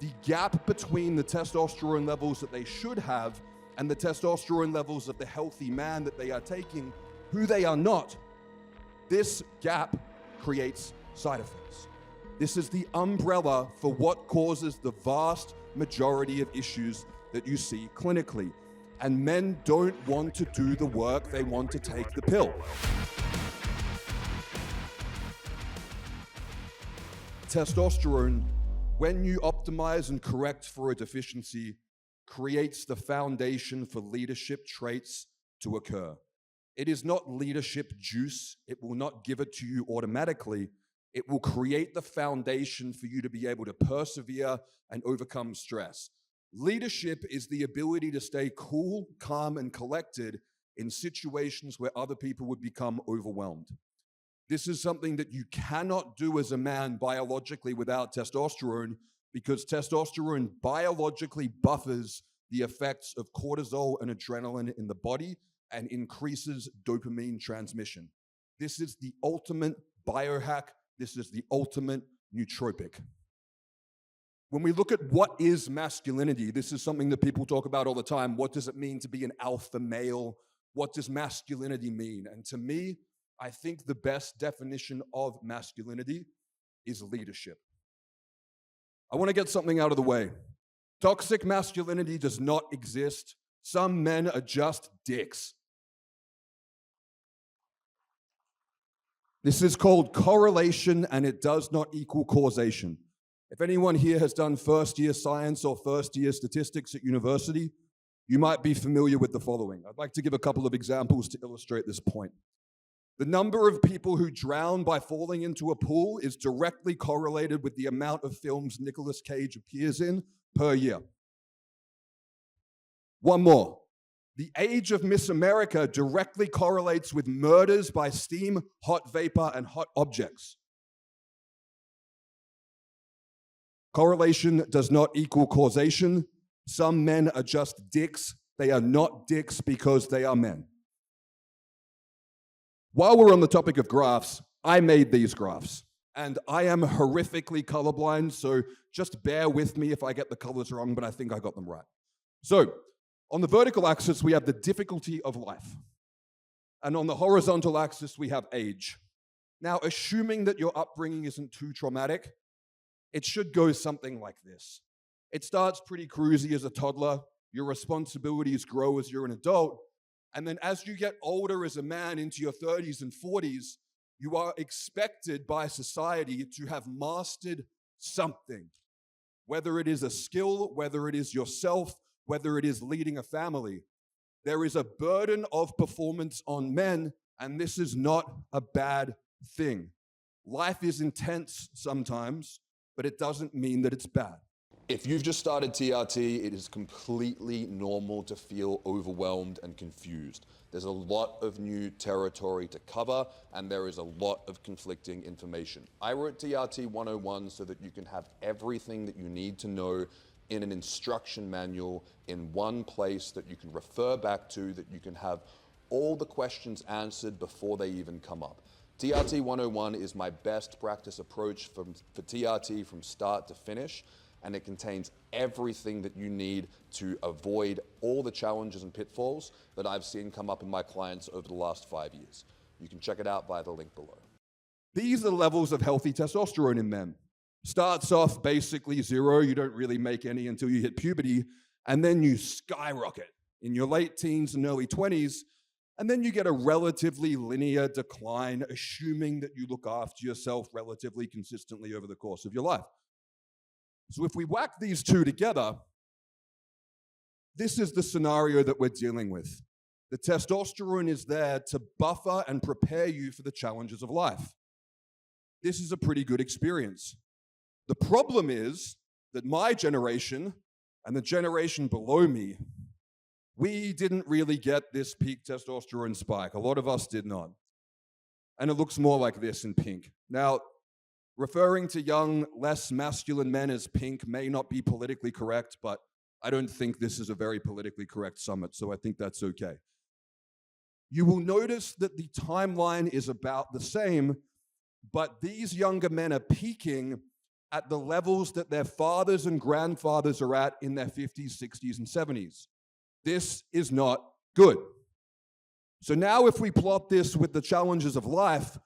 the gap between the testosterone levels that they should have and the testosterone levels of the healthy man that they are taking, who they are not, this gap creates side effects. This is the umbrella for what causes the vast majority of issues that you see clinically. And men don't want to do the work, they want to take the pill. Testosterone, when you optimize and correct for a deficiency, creates the foundation for leadership traits to occur. It is not leadership juice. It will not give it to you automatically. It will create the foundation for you to be able to persevere and overcome stress. Leadership is the ability to stay cool, calm, and collected in situations where other people would become overwhelmed. This is something that you cannot do as a man biologically without testosterone, because testosterone biologically buffers the effects of cortisol and adrenaline in the body and increases dopamine transmission. This is the ultimate biohack. This is the ultimate nootropic. When we look at what is masculinity, this is something that people talk about all the time. What does it mean to be an alpha male? What does masculinity mean? And to me, I think the best definition of masculinity is leadership. I want to get something out of the way. Toxic masculinity does not exist. Some men are just dicks. This is called correlation, and it does not equal causation. If anyone here has done first-year science or first-year statistics at university, you might be familiar with the following. I'd like to give a couple of examples to illustrate this point. The number of people who drown by falling into a pool is directly correlated with the amount of films Nicolas Cage appears in per year. One more. The age of Miss America directly correlates with murders by steam, hot vapor, and hot objects. Correlation does not equal causation. Some men are just dicks. They are not dicks because they are men. While we're on the topic of graphs, I made these graphs, and I am horrifically colorblind, so just bear with me if I get the colors wrong, but I think I got them right. So, on the vertical axis, we have the difficulty of life. And on the horizontal axis, we have age. Now, assuming that your upbringing isn't too traumatic, it should go something like this. It starts pretty cruisy as a toddler. Your responsibilities grow as you're an adult. And then as you get older as a man into your 30s and 40s, you are expected by society to have mastered something. Whether it is a skill, whether it is yourself, whether it is leading a family. There is a burden of performance on men, and this is not a bad thing. Life is intense sometimes, but it doesn't mean that it's bad. If you've just started TRT, it is completely normal to feel overwhelmed and confused. There's a lot of new territory to cover, and there is a lot of conflicting information. I wrote TRT 101 so that you can have everything that you need to know in an instruction manual in one place that you can refer back to, that you can have all the questions answered before they even come up. TRT 101 is my best practice approach for TRT from start to finish, and it contains everything that you need to avoid all the challenges and pitfalls that I've seen come up in my clients over the last 5 years. You can check it out via the link below. These are the levels of healthy testosterone in men. Starts off basically 0, you don't really make any until you hit puberty, and then you skyrocket in your late teens and early 20s, and then you get a relatively linear decline, assuming that you look after yourself relatively consistently over the course of your life. So if we whack these two together, this is the scenario that we're dealing with. The testosterone is there to buffer and prepare you for the challenges of life. This is a pretty good experience. The problem is that my generation and the generation below me, we didn't really get this peak testosterone spike. A lot of us did not. And it looks more like this in pink. Now, referring to young, less masculine men as pink may not be politically correct, but I don't think this is a very politically correct summit, so I think that's okay. You will notice that the timeline is about the same, but these younger men are peaking at the levels that their fathers and grandfathers are at in their 50s, 60s, and 70s. This is not good. So now if we plot this with the challenges of life,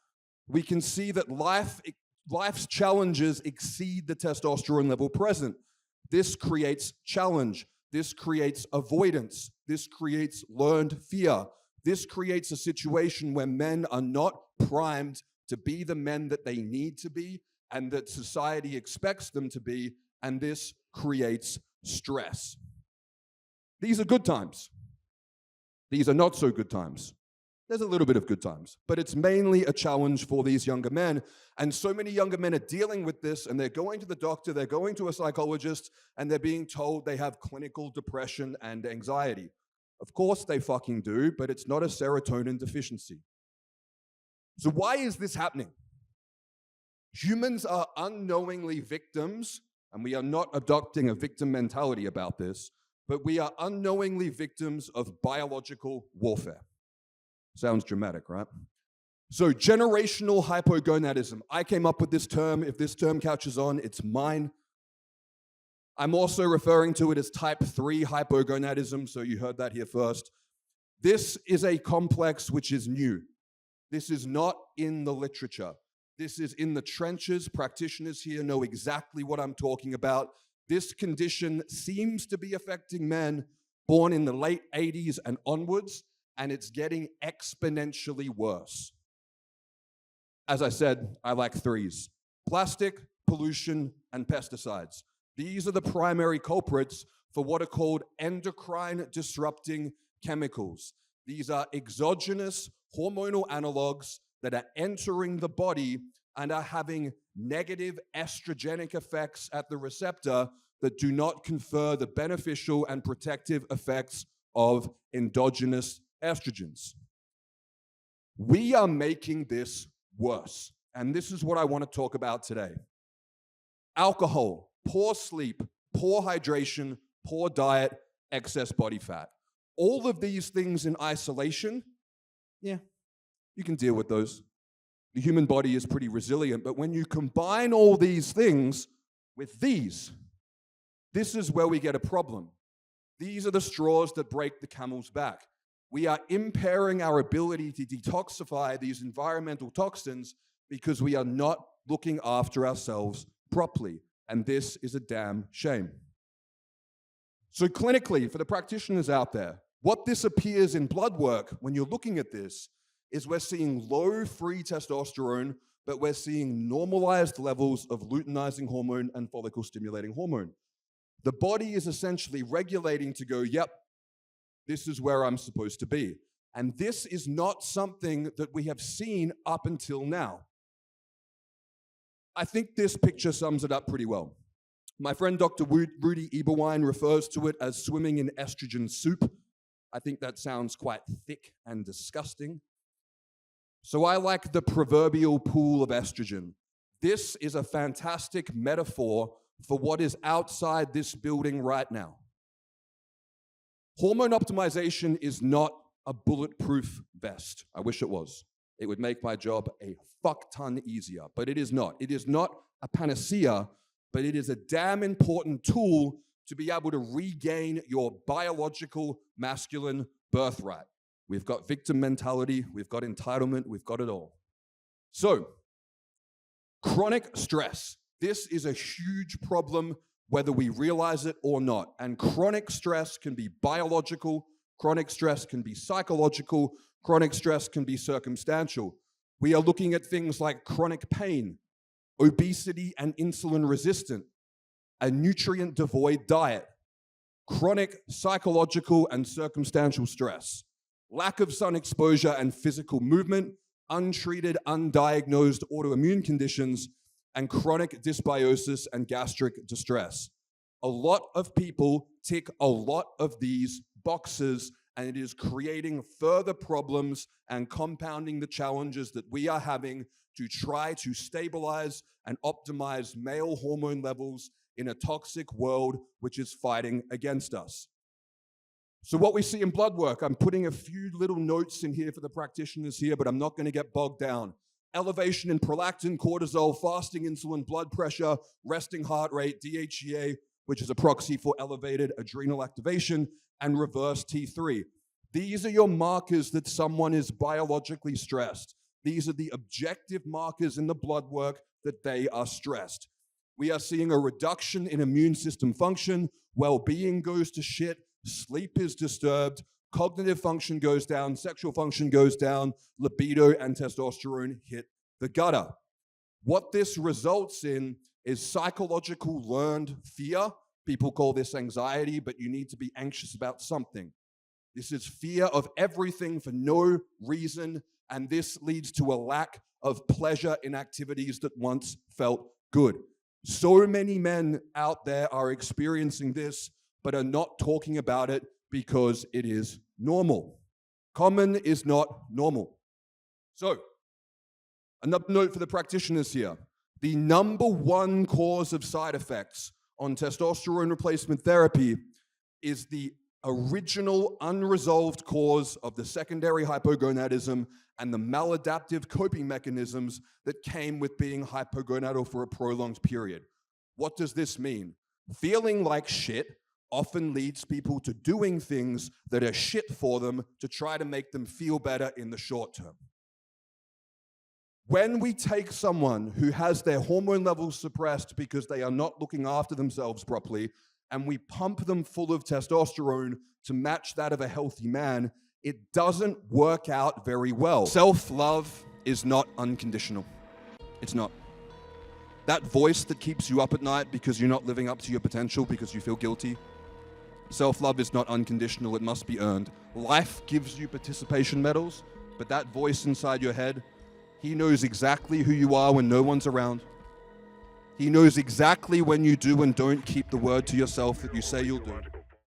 we can see that life's challenges exceed the testosterone level present. This creates challenge. This creates avoidance. This creates learned fear. This creates a situation where men are not primed to be the men that they need to be and that society expects them to be, and this creates stress. These are good times. These are not so good times. There's a little bit of good times, but it's mainly a challenge for these younger men. And so many younger men are dealing with this, and they're going to the doctor, they're going to a psychologist, and they're being told they have clinical depression and anxiety. Of course they fucking do, but it's not a serotonin deficiency. So why is this happening? Humans are unknowingly victims, and we are not adopting a victim mentality about this, but we are unknowingly victims of biological warfare. Sounds dramatic, right? So generational hypogonadism. I came up with this term. If this term catches on, it's mine. I'm also referring to it as type 3 hypogonadism, so you heard that here first. This is a complex which is new. This is not in the literature. This is in the trenches. Practitioners here know exactly what I'm talking about. This condition seems to be affecting men born in the late 80s and onwards, and it's getting exponentially worse. As I said, I like threes: plastic, pollution, and pesticides. These are the primary culprits for what are called endocrine disrupting chemicals. These are exogenous hormonal analogs that are entering the body and are having negative estrogenic effects at the receptor that do not confer the beneficial and protective effects of endogenous estrogens. We are making this worse, and this is what I want to talk about today. Alcohol, poor sleep, poor hydration, poor diet, excess body fat. All of these things in isolation, yeah, you can deal with those. The human body is pretty resilient, but when you combine all these things with these, this is where we get a problem. These are the straws that break the camel's back. We are impairing our ability to detoxify these environmental toxins because we are not looking after ourselves properly. And this is a damn shame. So clinically, for the practitioners out there, what this appears in blood work when you're looking at this is we're seeing low free testosterone, but we're seeing normalized levels of luteinizing hormone and follicle stimulating hormone. The body is essentially regulating to go, yep, this is where I'm supposed to be. And this is not something that we have seen up until now. I think this picture sums it up pretty well. My friend Dr. Rudy Eberwein refers to it as swimming in estrogen soup. I think that sounds quite thick and disgusting. So I like the proverbial pool of estrogen. This is a fantastic metaphor for what is outside this building right now. Hormone optimization is not a bulletproof vest. I wish it was. It would make my job a fuck ton easier, but it is not. It is not a panacea, but it is a damn important tool to be able to regain your biological masculine birthright. We've got victim mentality, we've got entitlement, we've got it all. So, chronic stress. This is a huge problem whether we realize it or not. And chronic stress can be biological, chronic stress can be psychological, chronic stress can be circumstantial. We are looking at things like chronic pain, obesity and insulin resistant, a nutrient devoid diet, chronic psychological and circumstantial stress, lack of sun exposure and physical movement, untreated, undiagnosed autoimmune conditions, and chronic dysbiosis and gastric distress. A lot of people tick a lot of these boxes, and it is creating further problems and compounding the challenges that we are having to try to stabilize and optimize male hormone levels in a toxic world which is fighting against us. So what we see in blood work, I'm putting a few little notes in here for the practitioners here, but I'm not going to get bogged down. elevation in prolactin, cortisol, fasting insulin, blood pressure, resting heart rate, DHEA, which is a proxy for elevated adrenal activation, and reverse T3. These are your markers that someone is biologically stressed. These are the objective markers in the blood work that they are stressed. We are seeing a reduction in immune system function, well-being goes to shit, sleep is disturbed, cognitive function goes down, sexual function goes down, libido and testosterone hit the gutter. What this results in is psychological learned fear. People call this anxiety, but you need to be anxious about something. This is fear of everything for no reason, and this leads to a lack of pleasure in activities that once felt good. So many men out there are experiencing this, but are not talking about it because it is normal. Common is not normal. So, another note for the practitioners here. The number one cause of side effects on testosterone replacement therapy is the original unresolved cause of the secondary hypogonadism and the maladaptive coping mechanisms that came with being hypogonadal for a prolonged period. What does this mean? Feeling like shit often leads people to doing things that are shit for them to try to make them feel better in the short term. When we take someone who has their hormone levels suppressed because they are not looking after themselves properly, and we pump them full of testosterone to match that of a healthy man, it doesn't work out very well. Self-love is not unconditional. It's not. That voice that keeps you up at night because you're not living up to your potential because you feel guilty, self-love is not unconditional, it must be earned. Life gives you participation medals, but that voice inside your head, he knows exactly who you are when no one's around. He knows exactly when you do and don't keep the word to yourself that you say you'll do.